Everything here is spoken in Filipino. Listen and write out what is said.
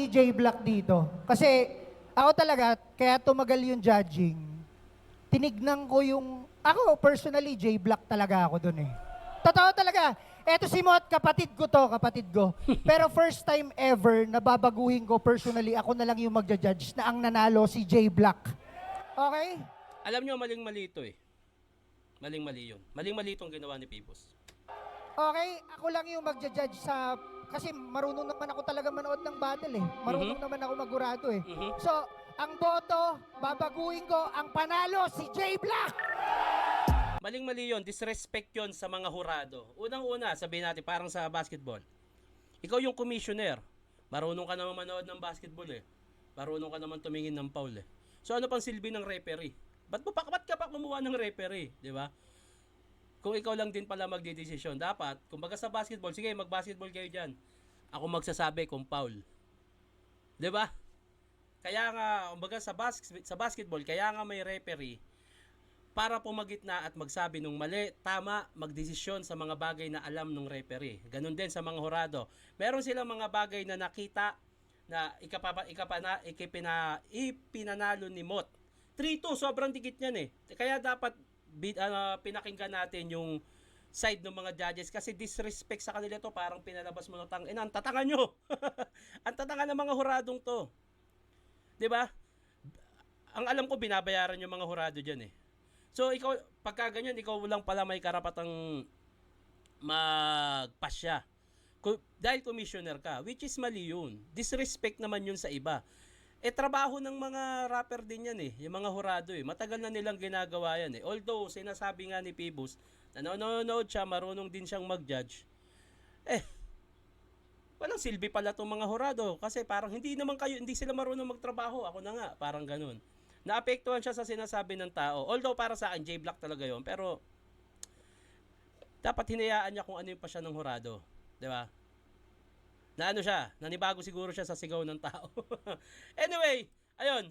J Black dito. Kasi ako talaga, kaya tumagal yung judging, tinignan ko yung, ako personally, J Black talaga ako dun eh. Totoo talaga. Eto si Mot, kapatid ko to, kapatid ko. Pero first time ever na babaguhin ko personally, ako na lang yung magja-judge na ang nanalo si J Black. Okay? Alam nyo, maling-mali ito eh. Maling-mali yun. Maling-mali itong ginawa ni Pibos. Okay, ako lang yung magja-judge sa... Kasi marunong naman ako talaga manood ng battle eh. Marunong naman ako magurado eh. So, ang boto, babaguhin ko, ang panalo si J Black! Maling-mali yun. Disrespect yun sa mga hurado. Unang-una, sabihin natin, parang sa basketball. Ikaw yung commissioner. Marunong ka naman manood ng basketball eh. Marunong ka naman tumingin ng foul eh. So ano pang silbi ng referee? Ba't ka pa kumuha ng referee? Di ba? Kung ikaw lang din pala magdidesisyon, dapat, kumbaga sa basketball, sige, mag-basketball kayo dyan. Ako magsasabi kung foul. Di ba? Kaya nga, kumbaga sa basketball, kaya nga may referee para pumagitna at magsabi nung mali, tama, magdesisyon sa mga bagay na alam ng referee. Ganon din sa mga hurado. Meron silang mga bagay na nakita na ipinanalo ni Mot. 3-2, sobrang dikit niyan eh. Kaya dapat pinakinggan natin yung side ng mga judges kasi disrespect sa kanila to, parang pinalabas mo ng ang tatanga nyo. Ang tatanga ng mga huradong to. 'Di ba? Ang alam ko binabayaran yung mga hurado diyan eh. So ikaw pagka ganyan, ikaw lang pala may karapatang magpasya. Dahil commissioner ka, which is mali yun. Disrespect naman yun sa iba. Trabaho ng mga rapper din yan eh, yung mga hurado eh. Matagal na nilang ginagawa yan eh. Although, sinasabi nga ni Pibos, nanonood siya, marunong din siyang mag-judge. Walang silbi pala itong mga hurado. Kasi parang hindi sila marunong magtrabaho. Ako na nga, parang ganun. Naapektuhan siya sa sinasabi ng tao. Although, para sa akin, J-Black talaga yun. Pero, dapat hinayaan niya kung ano yung pasya ng hurado. Diba? Na ano siya, nanibago siguro siya sa sigaw ng tao. Anyway, ayun.